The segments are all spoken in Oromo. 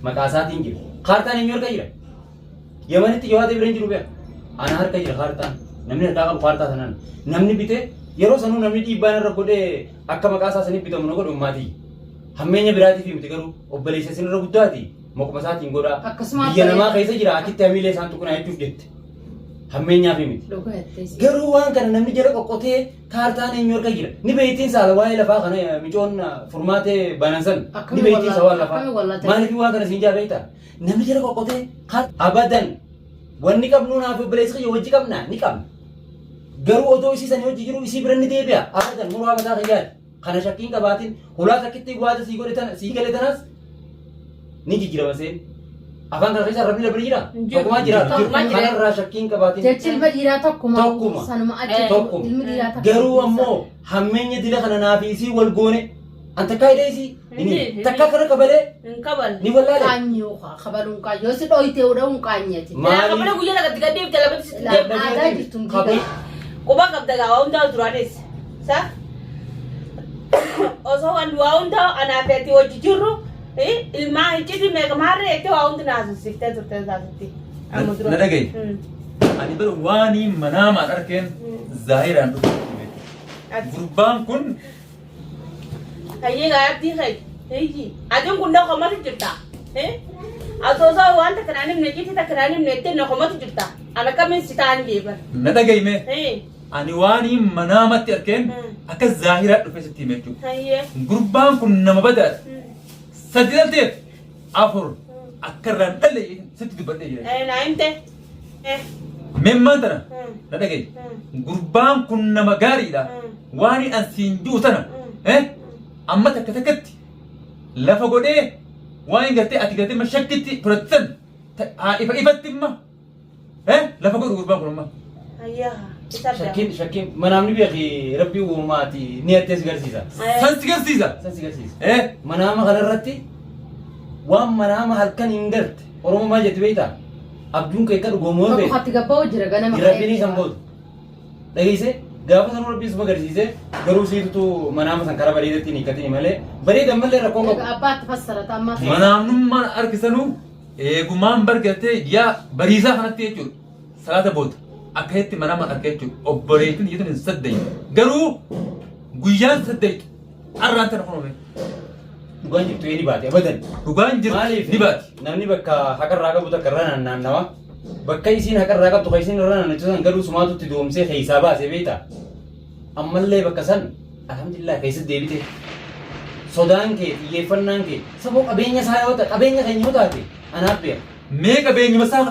مكاسات إنجيل خارتان إنجيل كيرا يمن تجواد إبراهيم جروبيا أنا هر كيرا خارتان نمني ركاب خارتان نمني بيته يرو سنو نمني إبان ركودة أكا مكاسات سني بيته منو كده أماتي همينيا برادي في متكرو وبليس سنو ركوداتي مكمسات إنجورا ينما كيسة جرا أكيد تعمله سانتو كنا يجوف جت همينيا في مت جروان كنا نمني جرا كوكوتة خارتان إنجيل كيرا نبيتين سالواي لفا خنا ميجون فرماتة بانسن نبيتين سوال لفا ما نبي وان كنا سينجا بيتا نمني جرا كوكوتة خار أبداً واني كابنو نافع بليس خي يوجي كابنا نكاب غرو أوتو إسي سنيو تجرو إسي برني دي بيا أبداً مروا بتا خيال خنا شاكين كباتين هلا تكتي غواز سيقول تنا سيقول تناس نيجي جرا بسين أفان كنا خيسا ربنا بريرا تكما جرا خنا را شاكين كباتين جتشل بديرا تكما سنما أجل غرو أمو همين يدل خنا نافع إسي والغونة أنت كايد إسي ini takka kara kabale ni wallale kanyo kabalun kanyo si doi te udah kanya ti na kabale guya daga diga dev jala bati ada gitu kabale ko ba kab daga wa unda duranes sa oso wan wa unda ana peti o jijuru ilma hiti me kamare ete wa unda nasu sifte turte zasiti na dagay ani bar wani manama arken zahiran gurbaan kun kaye ga abdi khay heji adun kunda khamati jirta atosa wanta kananim ne kiti takananim ne tenne khamati jirta ana kamin sitan gebar na dagay me ani wani manamati arken aka zahira dufesiti mechu haye gurbaan kun nama badar sadidalte afur akaran dalle sitti dubade naimte memma tana na dagay gurbaan kun nama garida wani an sinju sana amma takati lafa gode waan garte ati garte mashakkiti furatan ifattimma lafa gode gurbaan kun amma ayya shakin manamni bi akhi rabbi umati niyates garsiza sansi garsiza manama khalarati waan manama halkan ingart oromo ma jeti beita abdun kay kad gomo be khati gabaw jira ganama rabbini sambod dagise gaafa san rabbi suma garsiise garuu siitu manama san kara bareedatti ni katini male bareeda malle rakkoon qabu abbaat fassarata amma manamnummaan argisanu eegumaan bargate yaa bariisaa kanatti jechuudha salaata boota akka hetti manamaan akka jechuudha obboleetin yeetun hin sadday garuu guyyaan saddaytu arraan tana kunome dhugaan jirtu ni baate abadan dhugaan jirtu ni baate namni bakka haqarraa qabu takka irraa naannawa bakka isiin haqarraa qabdu ka isiin irraa naannachisan garuu sumaatutti doomsee keessaa baasee beekta ammallee bakka san alhamdulillah keessa deebite sodaan kee xiyyeeffannaan kee saboo qabeenya isaa yoo ta'e qabeenya keenya yoo taate anaaf beeka mee qabeenya masaa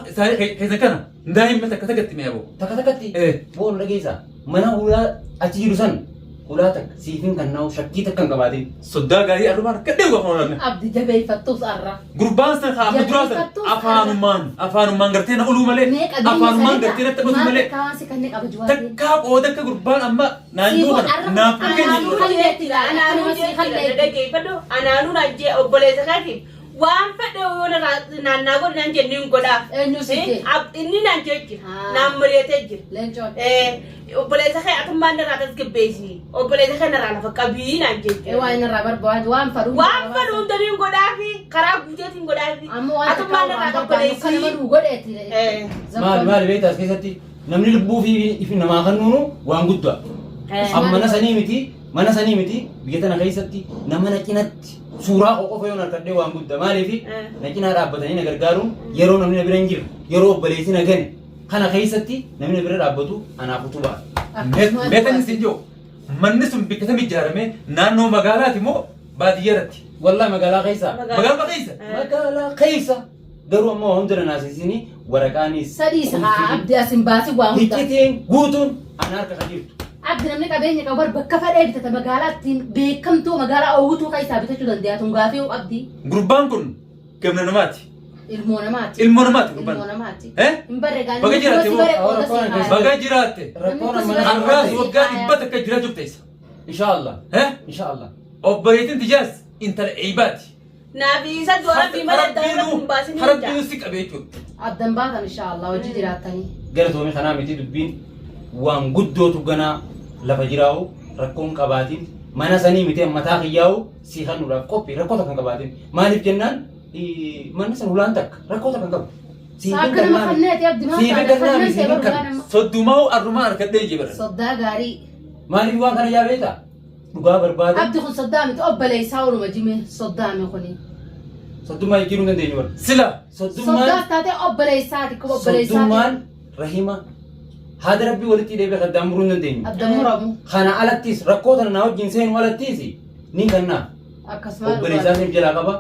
keessa kana daa'imma takka takkatti mee aboo takka takkatti boon dhageessa mana hulaa achi jiru san hulaa takka siifin kan naa'u shakkii takka hin qabaatin soddaa gaarii arrumaan akka dheewu qabu nama abdi jabeeffattuus arra gurbaan san haa amma duraa san afaanumaan gartee na uluu malee afaanumaan gartee na taphatu malee kaasi kan ne qaba juwaati takkaa qooda akka gurbaan amma naannoo kana naaf anaanuu najjee obboleessa kaatiif waan fedhe yoo naannaa godhe nan jenniin godhaaf inni nan jechi naan mari'atee jira obboleessa kee atummaan narraa tasgabbeessi obboleessa kee narraa lafa qabii naan jechi waan narraa barbaadu waan fadhu hundaniin godhaafi karaa guuteetiin godhaafi atummaan narraa qabboleessi maali beektaas keessatti namni lubbuu fi namaa kan nuunu waan guddaa mana sanii miti biyya tana keessatti nama na cinatti suuraa qofa yoo narkadhee waan guddaa maaliif na cinaa dhaabbatanii na gargaaruun yeroo namni na bira hin jirre yeroo obboleessi na gane kana keessatti namni na bira dhaabbatu anaaf utubaa. Meeshaan isin jiru manni sun biqiltoota ijaarame naannoo magaalaati moo baadiyyaatti? Wallaahi magaalaa keessa. Magaalaa keessa. Magaalaa keessa. Garuu ammoo hundana naasisini waraqaanis. Sadiis haa abdi asin baasi waan hundaa. Hiccitiin guutuun ana harka kan jirtu. abdi namni qabeenya qabu bakka fadhee bitata magaalaattiin beekamtuu magaalaa oowwituu keessaa bitachuu dandeeyatu gaafii abdi. Gurbaan kun gamna namaati. Ilmoo namaati. Ilmoo namaati gurbaan. Ilmoo namaati. Hin barreegaan. Baga jiraatte. Baga jiraatte. Arraas waggaa dhibbata akka jiraachuuf teessa. Inshallah. Inshallah. Obboleettiin tijaas intala eeyibaati. Naafisa dura fi mala dawla kumbaasin harabbiin si qabee jechuudha. Abdan baatan inshallah hojii jiraatanii. Gara toomii kanaa miti dubbiin waan guddootu ganaa lafa jiraa'u rakkoon qabaatiin mana sanii miti mataa kiyyaa'u si hanuudhaaf qophii rakkoota kan qabaatiin maaliif jennaan manni san ulaan takka rakkoota kan qabu. Saakana mafanneeti abdi maa Siifin saakana kan Soddumaa arrumaa harkadhee jibara. soddaa gaarii. maaliif waan kana jaabeeta dhugaa barbaada. Abdi kun soddaa miti obboleessaa ooluma jime soddaa mi kuni. Soddummaa jijjiiruu hin dandeenyu bara. Sila. Soddaa taatee obboleessaati kun obboleessaati. Soddummaan rahima haada rabbii walitti deebi'ee kan daamuruu hin dandeenyu. Abdamuramu. Kana alattis rakkoota na wajjin seenu alattis ni kannaa. Akkasumas Obboleessaatiin jalaa qaba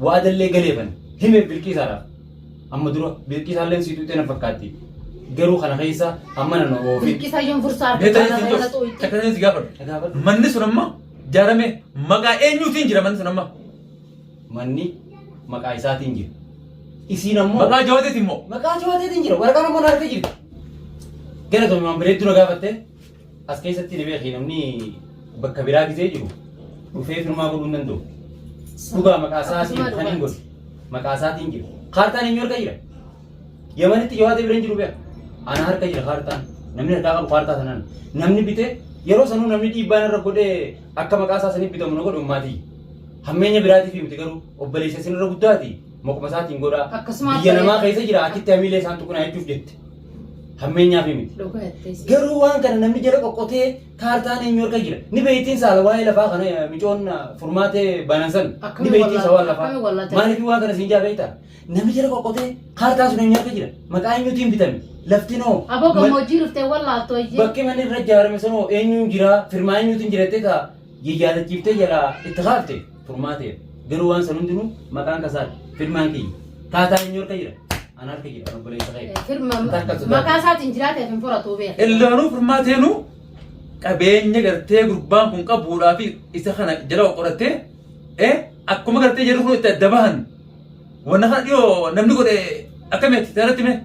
waadallee galeefan himeef bilqiisaadhaaf. Amma dura bilqiisaallee siituu ta'e na fakkaatti. Garuu kana keessa amma nan oofin. Bilqisaa yoon fursaa Beeta argatu isin kana tos. xooyti. Takkaanis gaafadhu. Manni sun amma jaarame maqaa eenyuutiin jira manni sun amma? Manni maqaa isaatiin jira. Isiin ammoo Maqaa jawaateeti immoo. maqaa jawaateetiin jira. Waraqaan ammoo harka jirti. Gara toomimaan bareedduu na gaafatte as keessatti ni beekii namni bakka biraa gisee jiru dhufee firmaa godhuu hin danda'u. Dhugaa maqaa isaatiin kan hin godhu. Maqaa isaatiin jira. Kaartaan eenyu harka jira? Yamanitti jawaatee bira hin jiru beeka. Ana harka jira kaartaan. Namni harkaa qabu kaartaa sanaan. Namni bitee yeroo sanuu namni dhiibbaan irra godhee akka maqaa isaa saniif bitamu na godhu ummaatii. Hammeenya biraatiif miti garuu obboleessa isin irra guddaati. Maquma isaatiin godhaa. Akkasumas Biyya namaa keessa jira akitti hamiilee isaan tuqunaa jechuuf jette. Hammeenyaaf miti. Dhugaattees. Garuu waan kana namni jala qoqqotee kaartaan eenyu harka jira. Ni beektiin saala waa'ee lafaa kana micoon furmaatee banansan. Ni beektiin saa waan lafaa. Maaliif waan kana siin jaabeeta? Namni jala qoqqotee kaartaa sun eenyu harka jira. Maqaa eenyuutiin bitame. Lafti noo. Aboo gammoojjii dhuftee wallaattoo iyyee. Bakki manni irra ijaarame sanoo eenyuun jira firmaa eenyuutiin jirattee ta'a. Jijjaatachiiftee jala itti kaafte furmaatee. Garuu waan san hundinuu maqaan kasaadha. Firmaan kiyya. Kaartaan eenyu harka jira. Ana harka jira obboleessa kee. Maqaa isaatiin jiraateef hin furatuu beeka. Illaanuu firmaateenu qabeenya gartee gurbaan kun qabuudhaa fi isa kana jala qorattee akkuma gartee jedhu kun itti adda bahan. Wanna kana dhiyoo namni godhe akkamitti irratti mee?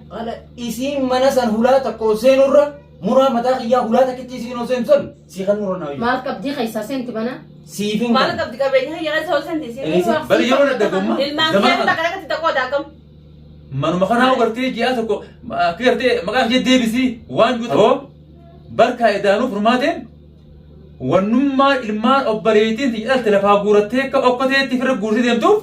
Isiin mana san hulaa tokko seenurra muraa mataa kiyyaa hulaa takkitti isiin ol seenu san sii kan nurra naa Maal qabdii keessaa seenti mana? siifin Maal qabdi qabeenya hayyaa isa ol sentisi. Bari yeroo daddagummaa. Ilmaan kee takka takkatti takkoo daakam. Manuma kanaa gartee ji'a tokko akka gartee maqaa ishee deebisii waan guutuu barkaa edaanuu furmaateen wannummaa ilmaan obboleettiin xiyyaate lafaa guurattee akka okkoteetti fira guursii deemtuuf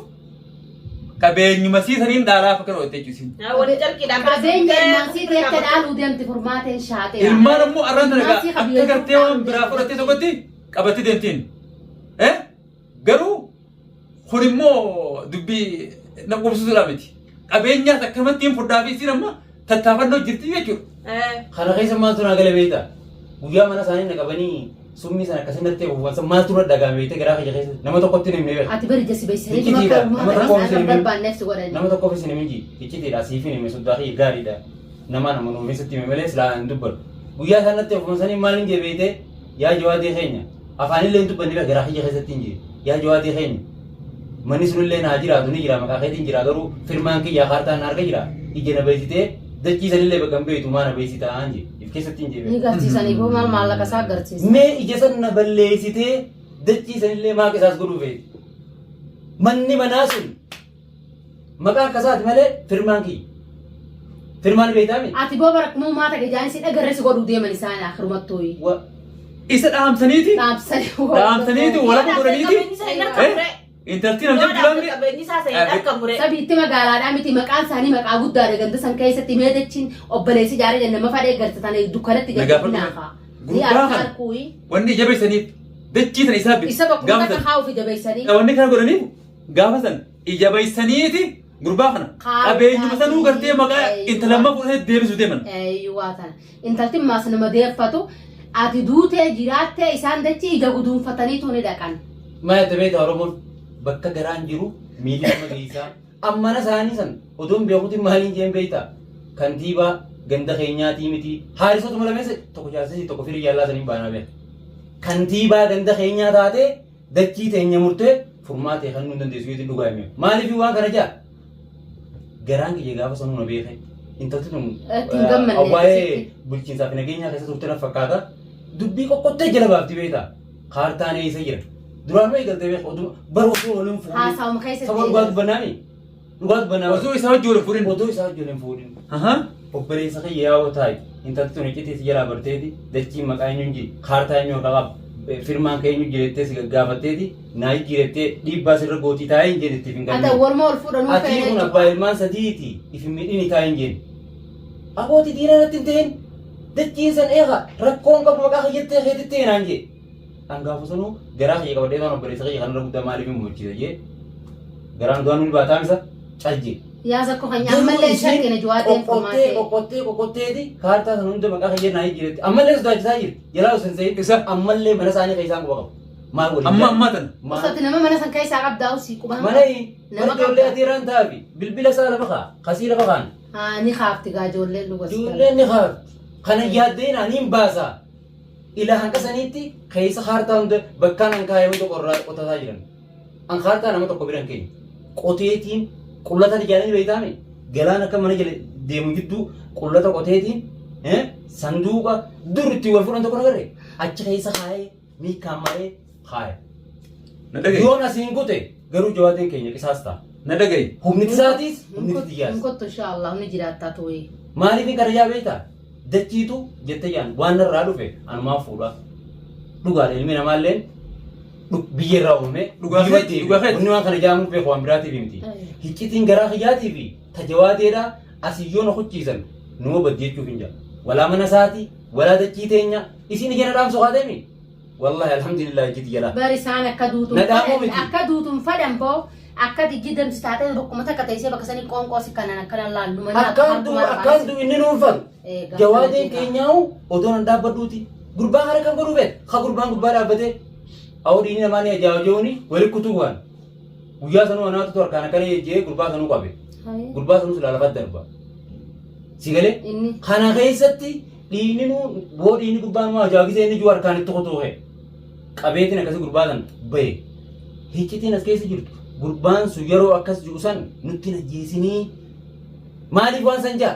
qabeenyuma siisaniin dhaalaaf akka dhootte jechuusin. Waliin carqiidhaan Qabeenya ilmaan sii teette dhaaluu deemti furmaateen shaatee. Ilmaan ammoo arraan dalagaa akka gartee waan biraa fudhattee tokkotti qabattee deemtiin. Garuu kun immoo dubbii na qubsisuudha miti. Qabeenyaas akkamittiin fudhaa fi isin amma tattaafannoo jirti jechuudha. kana keessa maaltu naa gala beektaa guyyaa mana isaanii naqabanii summii sana akkasii natti uwwansa maaltu na dhagaame beektee garaa kiyya keessa nama tokkotti hin himne beekta. Ati bari jasi beeksisanii Iccitiidha. Nama tokkoof isin himin. barbaanneef si godhani. Nama tokkoof isin himin iccitiidha siifin hime soddaa kiyya gaariidha. Nama nuufeessatti hime malee silaa hin dubbatu. Guyyaa isaan natti uwwansanii maal hin jee beektee yaa jawaatee keenya afaanillee hin dubbanne garaa kiyya keessatti hin jee yaa jawaatee keenya. Manni sunillee naa jiraatu ni jira maqaa keetiin jira garuu firmaan kiyyaa kaartaan harka jira ija na beeksitee dachiisanillee bakka hin beektu maana beeksitaa anje if keessatti hin Ni jebe. garsiisanii boo maal maallaqa isaa agarsiisa. Mee ija san na balleessitee dachiisanillee maaqa isaas godhuu feeti. Manni manaa sun maqaa akkasaati malee firmaan kiyya. Firmaan beektaami? Ati boo barakkumuu maata gajaan si dhagarre si godhuu deeman isaan akhirumattooyi. Isa dhaamsaniiti. Dhaamsanii. Dhaamsaniiti walaba godhaniiti. Intalti namni bilaamni. Qabeenyi isaa sa'ee harka mure. Sabiitti magaalaadhaa miti maqaan isaanii maqaa guddaadha ganda san keessatti meedachiin obboleessi jaarii jenna nama fadhee gartatan dukkanatti Nagaafatu. naafa. Gurbaa kana wanni jabeessaniif dachiisan isaa Isa bakkuma takka haa'uuf jabeessanii. wanni kana godhaniif gaafa san ijabeessaniiti gurbaa kana qabeenyuma sanuu gartee maqaa intalamma fudhatee deebisuu deeman. Waa tana. Intalti maas nama deeffatu ati duutee jiraattee isaan dachii ija guduunfatanii tooni dhaqan. Maa itti beektaa Oromoon bakka garaan jiru miilli nama geessaa. Ammana isaanii san odoon beekuutiin maaliin jeen beektaa? Kantiibaa ganda keenyaatii miti. Haarisotuma lameessa tokko jaarsisii tokko firii jaallaa saniin baanaa beeka. Kantiibaa ganda keenyaa taatee dachii teenya murtee furmaatee kan nuun dandeessu yoo dhugaa himee. Maaliif waan kana jaa? Garaan kiyya gaafa sanuu na beeka. Intalti tun waa'ee bulchiinsaa fi nageenyaa keessa turte na fakkaata. Dubbii qoqqottee jala baafti beektaa? Kaartaan eessa jira? Duraan mee galtee beeku oduu bara osoo waliin fuudhin. Haasawuma keessatti. Sababa dhugaatu bannaami. Dhugaatu bannaami. Osoo isaa wajjin waliin fuudhin. Oduu isaa wajjin waliin fuudhin. Obboleessa kiyya yaa'oo taa'e intalti tun iccitii jalaa barteeti dachii maqaa eenyuun jiri kaartaa eenyuu qaba firmaan keenyu jirettee si gaggaafatteeti naayi jirettee dhiibbaa sirra gootii taa'ee hin jedhetti hin Ata warma ol fuudhanuu ati kun abbaa ilmaan sadiiti ifin midhini taa'ee hin jedhe abooti diina irratti hin ta'in dachiinsan eega rakkoon qabu maqaa kiyyattee keetittee naan jedhe angaafa sanuu garaa kiyya qabadhee waan obboleessa kiyya kanarra guddaa maaliif hin muchiisa jee garaan du'aan nuti baataamisa calje Yaasa ko kanya ammallee shakkina juwaateen qoqqottee qoqqotteeti kaartaa sana hunda maqaa kiyya naayi jiretti ammallee sodaachisaa jirti jalaa usan sa'in isa ammallee mana isaanii keessaan quba qabu maal godhin amma tan Usatti nama mana san keessaa qabdaa usii quba mana ijoollee adiiraan taafi bilbila isaa lafa kaa kasii lafa kaan ni haafti gaa ijoolleen dhugas ijoolleen ni haafti kana yaaddeen aniin baasaa ila hanqa saniitti keessa kaartaa hunda bakkaan hankaayee hunda qorraa qotataa jiran an kaartaa nama tokko biran keenya qoteetiin qullata ijaaranii beektaame galaan akka mana jala deemu jidduu qullata qoteetiin sanduuqa dur itti wal fudhan tokko nagarre achi keessa kaayee miikaan malee kaaya. Yoon asiin kute garuu jawaateen keenya qisaas ta'a. na dhagaye Humni isaatis humni xiyyaas. Nkotto inshallah humni jiraattaa ta'ee. Maaliif garajaa beektaa? Dachiitu jettee jaan waan irraa dhufe anumaa fuudha. Dhugaadha ilmi namaallee biyya irraa uume dhugaa feeti. Inni waan kana jaamuuf beeku waan biraatiif miti. Hiccitiin garaa hiyyaatii fi tajawaateedha asiyyoon hucciisan numa baddeechuuf hin jira. Walaa mana isaati walaa dachii teenya isin ijana dhaamsu haateemi. Wallahi alhamdulillah ijjiti jala. Bari isaan akka duutuun fadhan boo akka digidamsi taatee bokkuma takka teessee bakka sanii qoonqoo si kanaan akkanaan laallu mana akkaan du inni nuunfan jawaateen keenyaa'u otoo nan dhaabbadhuuti gurbaan hara kan godhuu beet ka gurbaan gubbaa dhaabbatee awdiini namaan ajaajooni wali kutuu waan guyyaa sanuu anaatu harkaan akkana jee gurbaa sanuu qabe gurbaa sanuu silaalafat darba si galee kana keessatti dhiinni boo dhiinni gurbaan maa ajaa'ibsee inni juu harkaan itti qotuuhe qabeetiin akkasii gurbaa san bahe hiccitiin as keessa jirtu gurbaan sun yeroo akkas jiru san nutti najjeesinii maaliif waan san jaa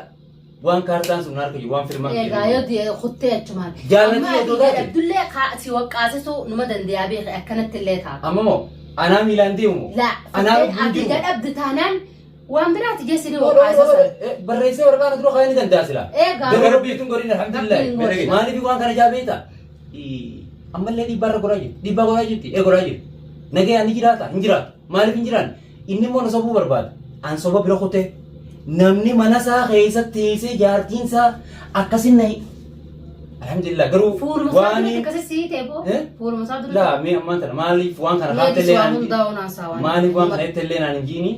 waan kaartaan sun harka jiru waan filmaan jiru. Egaa yoo diye kuttee achumaan. Jaallatanii yoo taate. Abdullee si waqqaasisu numa dandeeyaa beeka akkanatti illee taata. Amma moo anaa miilaan deemu. Laa anaa abdii gadhabdi taanaan waan biraati jeessinii waqqaasisa. Barreessee waraqaa dura kaayanii danda'a sila. Egaa. Gara rabbiituun godhin alhamdulillah. Maaliif waan kana jaa beektaa? Ammallee dhiibbaarra godhaa jirti. Dhiibbaa godhaa jirti. Godhaa jirti. Nagayaan ni jiraata hin jiraatu. Maaliif hin jiraan? Inni immoo na sobuu barbaada. An soba bira kutee namni mana isaa keessatti teessee jaartiin isaa akkasin nahi. Alhamdulillah garuu waan akkasii sii ta'e boo fuuluma isaa dura. Laa mee ammaan tana maaliif waan kana haattelee maaliif waan kana itteellee naan hin jiini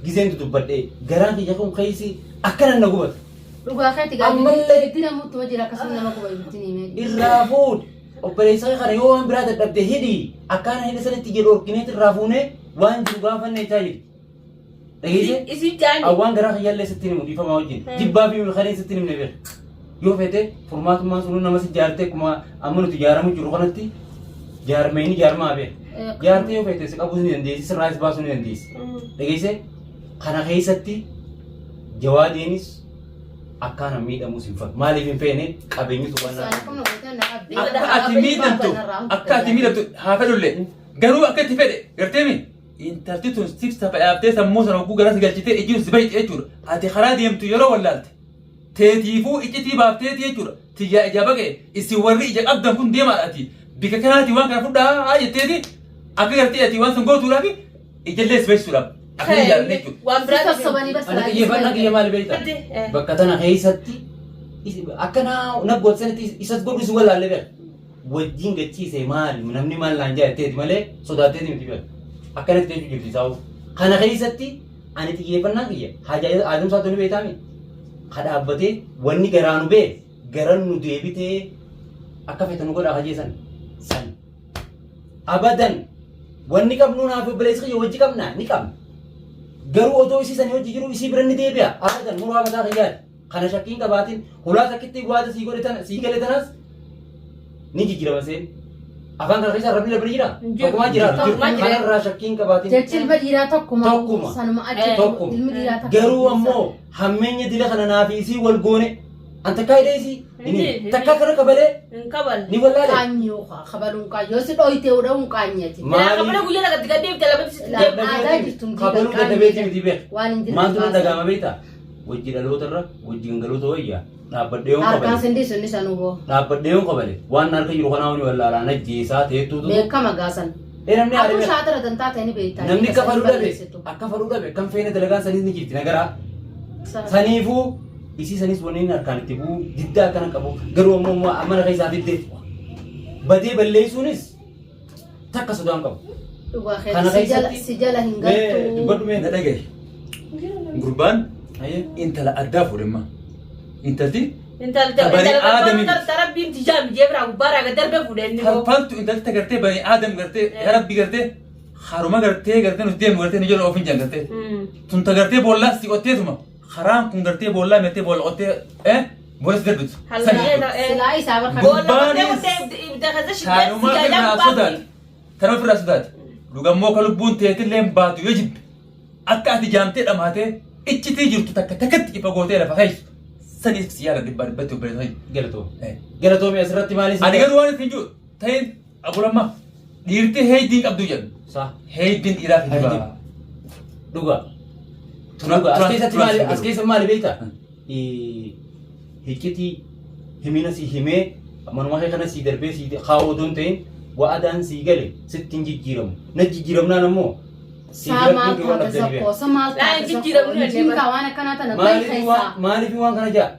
gizeen dudubbadhee garaan kiyya kun keessi akkana na gubata. Dhugaa keetti gaafii itti namuuttuma jira akkasuma nama guba ittiin himee. Irraa fuudh obboleessa kana yoo waan biraa dadhabde hidhii akkaana hidha sanatti jedhu orkineet irraa fuunee waan jiru gaafannee taa'e. Isi jaani. Awwaan garaa hiyyaallee sitti himu dhiifamaa wajjin. Jibbaa fi milkaanii sitti himne beeku. Yoo feete furmaatummaan sun nama si jaartee akkuma amma nuti jaaramu jiru kanatti jaarmeenii jaarmaa beeku. Jaartee yoo feete si qabuu ni dandeessi sirraas baasuu ni dandeessi. Dhageesse kana keessatti jawaadeenis akkaan miidhamuus hin fakkaatu. Maaliif hin feene qabeenyi tuqannaa. Akka ati miidhamtu haa fedhullee garuu akka itti fedhe garteemi. Intalti tun sibsa fayyaabtee sammuu sana hogguu garas galchitee ijjiirus si baay'ee jechuudha. Ati karaa deemtu yeroo wallaalte teetiifuu iccitii baafteeti jechuudha. Tiyyaa ija baqee isin warri ija qabdan kun deemaadhaati. Bika kanaati waan kana fudhaa haa jetteeti akka gartee ati waan sun gootuudhaaf ijallee si baay'isuudhaaf. Akka jaalladhe jechuudha. Waan biraa taasifamanii Xiyyeeffannaa kiyya maali beektaa? Bakka tana keessatti akka naggoota sanatti isas godhu si wallaalle beeka. Wajjin gachiisee maali namni maal naan jaatteeti malee sodaatteeti miti beeka. Akkanatti jechuun jirti isaa'u. Kana keessatti ani xiyyeeffannaa kiyya hajaa aadamsaa tuni beektaami. Ha dhaabbatee wanni garaa nu bee garan nu deebitee akka feetan nu godhaa hajeesan san. Abadan wanni qabnu naaf obboleessa kiyya wajji qabna ni qabna. Garuu otoo isii sanii hojii jiru isii bira ni deebi'a. Abadan muraa mataa kiyyaati. Kana shakkiin qabaatiin hulaa takkitti bu'aata sii galee tanas ni jijjiirama seen. Afaan kana keessa rabbi labri jira. Tokkuma jira. Kana irraa shakkiin qabaatiin. Jechi ilma dhiiraa tokkuma. Sanuma achi tokkuma. Garuu ammoo hammeenya dila kana naa fi isii wal goone an takkaa hidhee isii takkaa kana kabalee ni wallaale. Qaanyoo kabaluun qaanyoo si dhooyitee udha'uun qaanyeeti. Kabala guyyaa lagatti gaddeef jalabatti sitti aadaa jirtuun kabaluu dadhabeetii miti beeka. Waan hin jirre. Maaltu na dhagaama beektaa? Wajji dhaloota irra wajji gangaloota wayyaa Dhaabbadheeyoon Harkaan qabale. sindi sunni sanuu Dhaabbadheeyoon qabale. Waan harka jiru kanaa wani wallaalaa najjeesaa ta'etuutu. beekama gaasan. Namni Aku aadame. shaatara dantaa ta'anii beektaa. Namni kafalu dhabe. Akka faluu dhabe kan feene dalagaan sanis ni jirti nagaraa. Saniifuu isii sanis wanni inni harkaan itti bu'u diddaa akkana qabu garuu ammoo mana keessaa fiddee badee balleessuunis takka sodaan qabu. Kana keessatti si jala hin galtu. dubbadhu mee Na dhagaye. Gurbaan intala addaa fuudhemma. Intalti Tarabbiin tijaam jeebraa gubbaarraa gad darbee fuudhee inni boo. falfaltu intalti gartee bani aadam gartee yaa rabbi gartee haruma gartee nuti deemu gartee ni jala ofiin jaan gartee. Tunta gartee boollaa si qotteetuma. Haraan kun gartee boollaa mettee boolla qottee boolla si darbitu. Silaa isaa barka. Kanuma irraa sodaati. Kanuma irraa sodaati. Dhugammoo ka lubbuun teetillee baatu yoo jibbe akka ati jaamtee dhamaatee iccitii jirtu takka takkatti ifa gootee lafa haysu. Saniif si yaada dhibbaa dhibbatti obboleessa. galatoomii asirratti maaliif? Ani garuu waan ittiin jiru ta'een abulamma dhiirtii heeydiin qabdu jedhu. Heeydiin dhiiraaf hin jiru. Dhugaa. Dhugaa as keessatti maali as keessa maali beektaa? Hiikitii himina si himee manuma kana si darbee si kaawoo doon ta'in wa'adaan si gale sittiin jijjiiramu. Na jijjiiramnaan ammoo Sama taata sakkoo, sama taata sakkoo. Jiin kaawwan akkanaa tana baay'ee keessaa. Maaliif waan kana jaa?